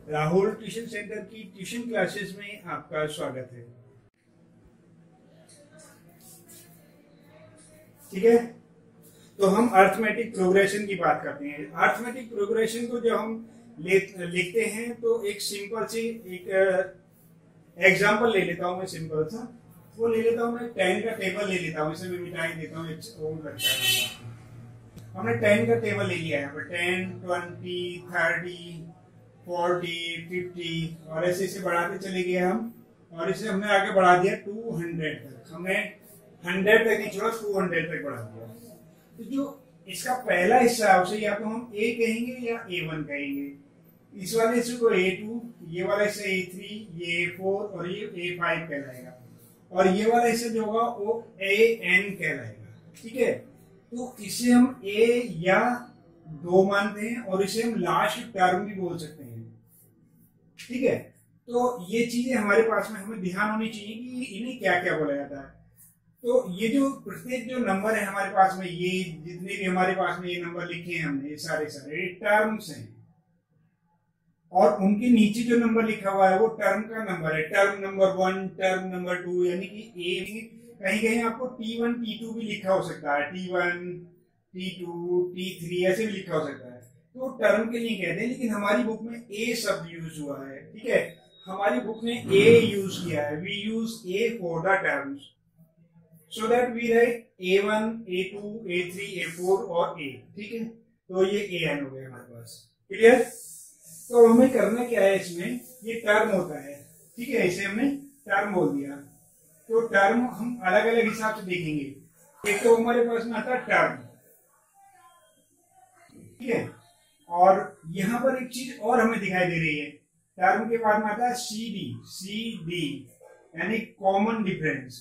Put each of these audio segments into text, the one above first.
Rahul tuition centre की tuition classes में आपका स्वागत है। ठीक है, तो हम अर्थमेटिक प्रोग्रेशन की बात करते हैं। अर्थमेटिक प्रोग्रेशन को जब हम लिखते हैं तो एक सिंपल सी एक एग्जांपल ले लेता हूं मैं, सिंपल सा वो ले लेता हूं मैं। 10 का टेबल ले लेता हूं, इसे मैं मिटाई देता हूं, वो लगता है। हमने 10 का टेबल ले लिया है, 10, 20, 30, 40, 50 और ऐसे ऐसे बढ़ाते चले गए हम, और इसे हमने आगे बढ़ा दिया 200 तक। हमने 100 तक नहीं छोड़ा, 200 तक बढ़ा दिया। तो जो इसका पहला हिस्सा है उसे या तो हम A कहेंगे या A1 कहेंगे। इस वाले हिस्से को A2, ये वाला हिस्सा A3, ये A4 और ये A5 कहलाएगा, और ये वाला हिस्सा जो होगा वो AN कहलाएगा। ठीक है, तो इसे हम A या 2 मानते हैं, और इसे हम लास्ट टर्म भी बोल सकते हैं। ठीक है, तो ये चीजें हमारे पास में हमें ध्यान होनी चाहिए कि इन्हें क्या क्या बोला जाता है। तो ये जो प्रत्येक जो नंबर है हमारे पास में, ये जितने भी हमारे पास में ये नंबर लिखे हैं हमने, ये सारे सारे टर्म्स हैं, और उनके नीचे जो नंबर लिखा हुआ है वो टर्म का नंबर है। टर्म नंबर 1, टर्म नंबर 2, यानी कि कहीं कहीं आपको T1, T2 भी लिखा हो सकता है, T1, T2, T3 ऐसे भी लिखा हो सकता है। तो टर्म के लिए कहते हैं, लेकिन हमारी बुक में A शब्द यूज हुआ है। ठीक है, हमारी बुक ने A यूज किया है। We use A for the terms, so that we write A1, A2, A3, A4 और A। ठीक है, तो ये AN हो गया हमारे पास। क्लियर? तो हमें करना क्या है, इसमें ये टर्म होता है। ठीक है, इसे हमने टर्म बोल दिया। तो टर्म हम अलग अलग हिसाब से देखेंगे। एक तो हमारे पास में आता है टर्म, ठीक है, और यहां पर एक चीज और हमें दिखाई दे रही है। टर्म के बाद में आता है CD यानी कॉमन डिफरेंस।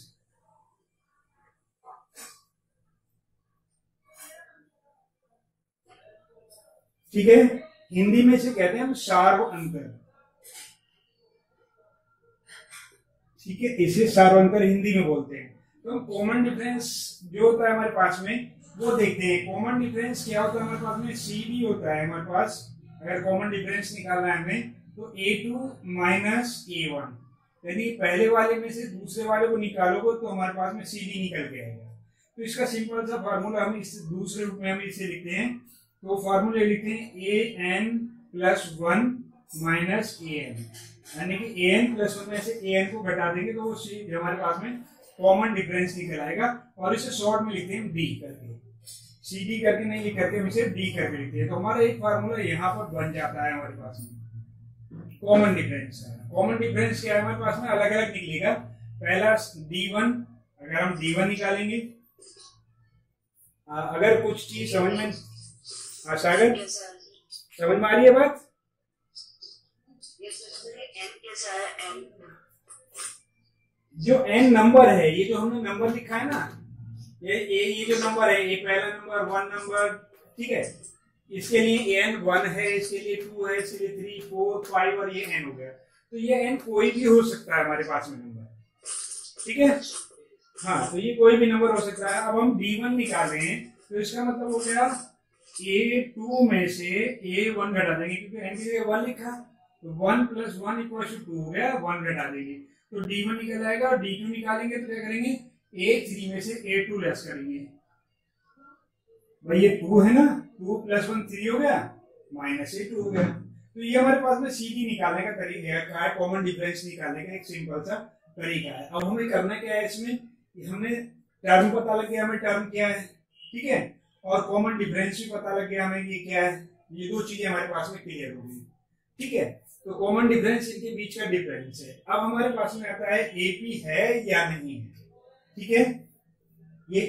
ठीक है, हिंदी में से कहते हैं हम सार्व अंतर। ठीक है, इसे सार्व अंतर हिंदी में बोलते हैं। तो हम कॉमन डिफरेंस जो होता है हमारे पास में वो देखते हैं। कॉमन डिफरेंस क्या होता है हमारे पास में, CD होता है हमारे पास। अगर कॉमन डिफरेंस निकालना है हमें तो A2 माइनस A1, यदि पहले वाले में से दूसरे वाले को निकालोगे तो हमारे पास में CD निकल के आएगा। तो इसका सिंपल सा फार्मूला हम इस दूसरे रूप में हम इसे लिखते हैं। तो फार्मूले लिखते हैं AN प्लस 1 माइनस AN, यानी कि AN प्लस 1 में से AN को घटा देंगे तो वो हमारे पास में कॉमन डिफरेंस निकल आएगा। और इसे शॉर्ट में लिखते हैं D करके, CD करके नहीं लिख करके हम इसे D करके लिखते हैं। तो हमारा एक फार्मूला यहाँ पर बन जाता है हमारे पास में, कॉमन डिफरेंस। कॉमन डिफरेंस क्या है हमारे पास में, अलग अलग निकलेगा। पहला D1, अगर हम D1 निकालेंगे, अगर कुछ चीज समझ में सागर समझ में आ रही है बात? जो N नंबर है, ये जो हमने नंबर लिखा है ना, ये जो नंबर है, ये पहला नंबर 1 नंबर, ठीक है, इसके लिए N 1 है, इसके लिए 2 है, इसके लिए 3, 4, 5 और ये N हो गया। तो ये N कोई भी हो सकता है हमारे पास में नंबर। ठीक है, हाँ, तो ये कोई भी नंबर हो सकता है। अब हम D1 निकाल रहे हैं, तो इसका मतलब हो गया A2 में से A1 घटा देंगे, क्योंकि N की जगह 1 लिखा, तो 1 प्लस 1 इक्वल टू 2 हो गया, 1 घटा देंगे तो D1 निकल आएगा। और D2 निकालेंगे तो क्या करेंगे, A3 में से A2 लेस करेंगे। भाई ये 2 है ना, 2 प्लस 1 3 हो गया, माइनस A2 हो गया। तो ये हमारे पास में CD निकालने का तरीका है, कॉमन डिफरेंस निकालने का एक सिंपल सा तरीका है। अब हमें करना क्या है, इसमें हमने टर्म पता लग गया हमें टर्म क्या है, ठीक है, और कॉमन डिफरेंस भी पता लग गया हमें ये क्या है। ये दो चीजें हमारे पास में क्लियर हो गई। ठीक है, तो कॉमन डिफरेंस इनके बीच का डिफरेंस है। अब हमारे पास में आता है AP है या नहीं है। ठीक है, ये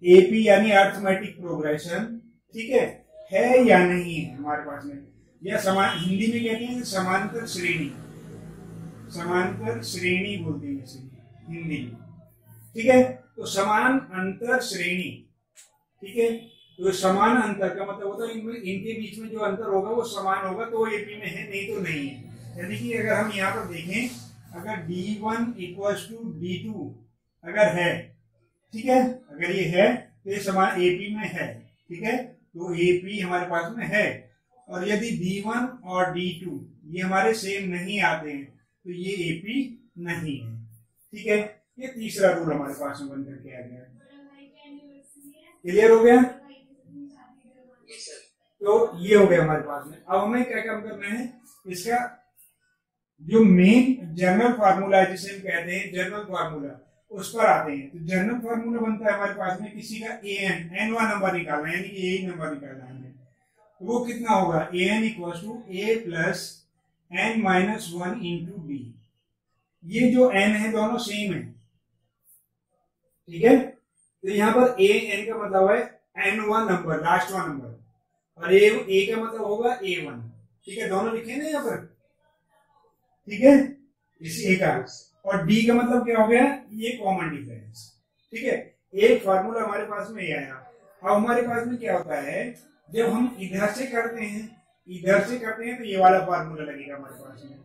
AP यानी अर्थमेटिक प्रोग्रेशन, ठीक है या नहीं है हमारे पास में, या समान, हिंदी में कहते हैं समांतर श्रेणी, समांतर श्रेणी बोलते हैं इसे हिंदी में। ठीक है, तो समान अंतर श्रेणी। ठीक है, तो समान अंतर का मतलब होता है इनके बीच में जो अंतर होगा वो समान होगा, तो AP में है, नहीं तो नहीं है। यानी कि अगर हम यहाँ पर देखें, अगर D1 इक्वल्स टू D2 अगर है, ठीक है, अगर ये है तो ये समान AP में है। ठीक है, तो AP हमारे पास में है, और यदि D1 और D2 ये हमारे सेम नहीं आते हैं तो ये AP नहीं है। ठीक है, ये तीसरा रूल हमारे पास में बनकर के आ गया। क्लियर हो गया? तो ये हो गया हमारे पास में। अब हमें क्या काम करना है, इसका जो मेन जनरल फार्मूला है जिसे हम कहते हैं जनरल फार्मूला, उस पर आते हैं। तो जनरल फार्मूला बनता है हमारे पास में किसी का एन नंबर निकालना है, यानी कि यही नंबर निकालना है। तो वो कितना होगा, an equal to a plus n minus 1 into d. ये जो n है दोनों सेम है। ठीक है, तो यहाँ पर an का मतलब है n1 number, last one number, और a का मतलब होगा a1। ठीक है, दोनों लिखे ना यहाँ पर। ठीक है, इस a का, और d का मतलब क्या हो गया, ये कॉमन डिफरेंस। ठीक है, एक फार्मूला हमारे पास में ये आया। अब हमारे पास में क्या होता है, जब हम इधर से करते हैं तो ये वाला फार्मूला लगेगा हमारे पास में,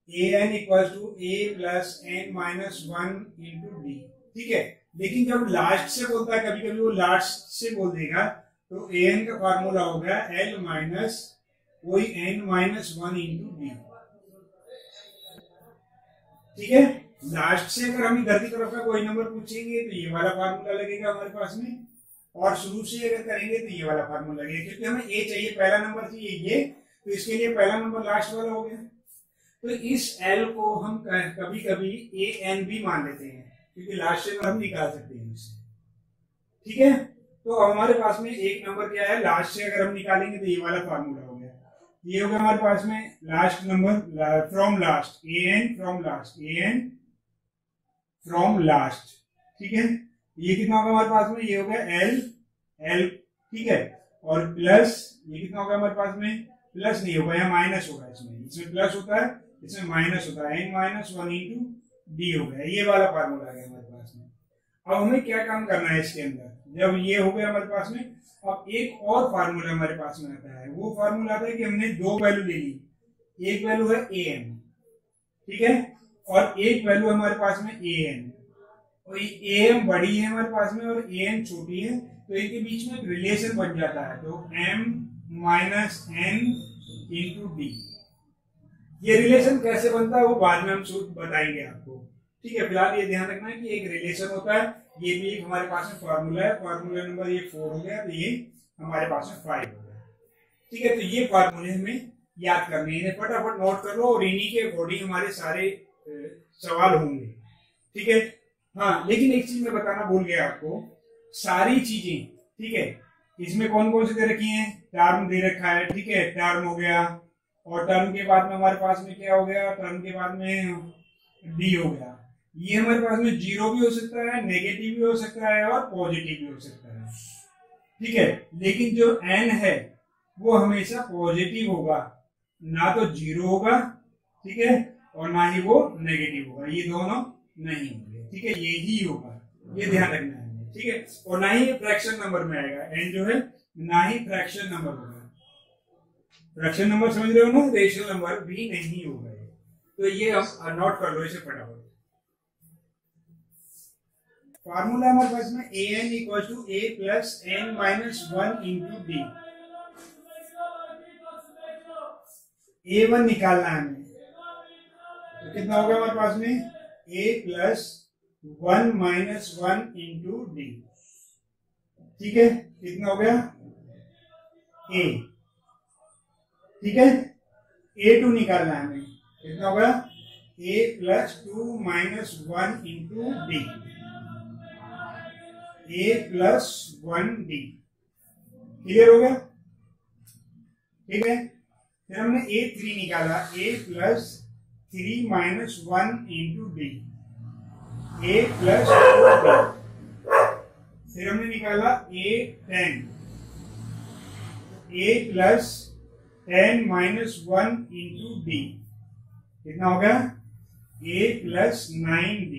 an equal to a plus n minus 1 into d. ठीक है, लेकिन जब लास्ट से बोलता है, कभी कभी वो लास्ट से बोल देगा, तो an का फार्मूला हो गया l माइनस वही n माइनस 1 इंटू डी। ठीक है, लास्ट से अगर हम इधर की तरफ का कोई नंबर पूछेंगे तो ये वाला फार्मूला लगेगा हमारे पास में, और शुरू से अगर करेंगे तो ये वाला फार्मूला लगेगा, क्योंकि हमें a चाहिए, पहला नंबर चाहिए ये, तो इसके लिए पहला नंबर लास्ट वाला हो गया। तो इस l को हम कभी कभी an भी मान लेते हैं, क्योंकि लास्ट से हम निकाल सकते हैं इससे। ठीक है, तो अब हमारे पास में एक नंबर क्या है, लास्ट से अगर हम निकालेंगे तो ये वाला फार्मूला हो गया। ये हो गया हमारे पास में last number from last, an from last. ठीक है, ये कितना होगा हमारे पास में, ये हो गया l। ठीक है, और प्लस ये कितना होगा हमारे पास में, प्लस नहीं होगा, यहाँ माइनस होगा। इसमें प्लस होता है, इसमें माइनस होता है, n माइनस 1 इंटू डी हो गया। ये वाला फार्मूला है हमारे पास में। अब हमें क्या काम करना है इसके अंदर, जब ये हो गया हमारे पास में, अब एक और फार्मूला हमारे पास में आता है। वो फार्मूला आता है कि हमने दो वैल्यू ले ली, एक वैल्यू है an, ठीक है, और एक वैल्यू हमारे पास में an, और ये am बड़ी है हमारे पास में और an छोटी है, तो इनके बीच में एक रिलेशन बन जाता है, तो m minus n into d. ये रिलेशन कैसे बनता है वो बाद में हम बताएंगे आपको। ठीक है, फिलहाल ये ध्यान रखना है कि एक रिलेशन होता है, ये भी एक हमारे पास में फार्मूला है। फार्मूला नंबर ये 4 हो गया, तो ये हमारे पास में 5 हो गया। ठीक है, तो ये फार्मूले हमें याद करने हैं, फटाफट नोट कर लो, और इन्हीं के अकॉर्डिंग हमारे सारे सवाल होंगे। ठीक है, हाँ, लेकिन एक चीज मैं बताना भूल गया आपको, सारी चीजें, ठीक है, इसमें कौन कौन से दे रखी हैं, टर्म दे रखा है। ठीक है, टर्म हो गया, और टर्म के बाद में हमारे पास में क्या हो गया, टर्म के बाद में डी हो गया। ये हमारे पास में जीरो भी हो सकता है, नेगेटिव भी हो सकता है, और पॉजिटिव भी हो सकता है। ठीक है, लेकिन जो n है वो हमेशा पॉजिटिव होगा, ना तो जीरो होगा, ठीक है, और ना ही वो नेगेटिव होगा, ये दोनों नहीं होंगे। ठीक है, यही होगा, ये ध्यान रखना है। ठीक है, और ना ही फ्रैक्शन नंबर में आएगा, n जो है ना ही फ्रैक्शन नंबर होगा। फ्रैक्शन नंबर समझ रहे हो ना, रेशनल नंबर भी नहीं होगा। तो ये हम नोट कर लो इसे फटाफट। फार्मूला हमारे पास में an equal to a plus n minus 1 into d. a1 निकालना है हमें, तो कितना होगा हमारे पास में, a plus 1 minus 1 into d. ठीक है, कितना हो गया, a। ठीक है, a2 निकालना है हमें, कितना होगा, a plus 2 minus 1 into D, a plus 1 D. Clear हो गया? ठीक है, फिर हमने a3 निकाला, a plus 3 minus 1 into D, a plus 2 D. फिर हमने निकाला a10, a plus 10 minus 1 into D, कितना हो गया, a प्लस 9d।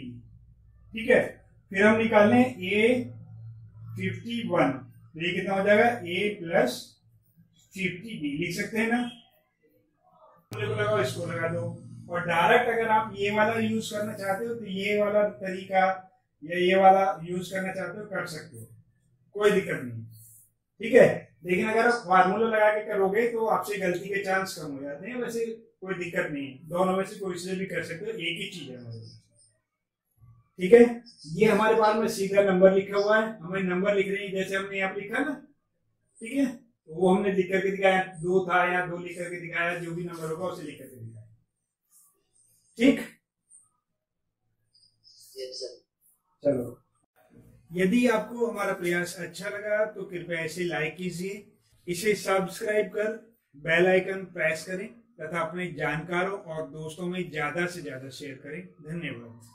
ठीक है, फिर हम निकाल लें a51, तो ये कितना हो जाएगा, a प्लस 50d। लिख सकते हैं ना, लगाओ, इसको लगा दो। और डायरेक्ट अगर आप ये वाला यूज करना चाहते हो तो ये वाला तरीका या ये वाला यूज करना चाहते हो कर सकते हो, कोई दिक्कत नहीं। ठीक है, लेकिन अगर आप फार्मूला लगा के करोगे तो आपसे गलती के चांस कम हो जाते हैं। वैसे कोई दिक्कत नहीं है, दोनों में से कोई से भी कर सकते हो, एक ही चीज है हमारे पास। ठीक है, ये हमारे पास में सीधा नंबर लिखा हुआ है, हमें नंबर लिख रहे हैं जैसे हमने यहाँ पे लिखा ना। ठीक है, तो वो हमने लिख करके दिखाया, 2 था या 2 लिख करके दिखाया, जो भी नंबर होगा उसे लिख करके दिखाया। ठीक, चलो, यदि आपको हमारा प्रयास अच्छा लगा तो कृपया इसे लाइक कीजिए, इसे सब्सक्राइब कर बेल आइकन प्रेस करें तथा अपने जानकारों और दोस्तों में ज्यादा से ज्यादा शेयर करें। धन्यवाद।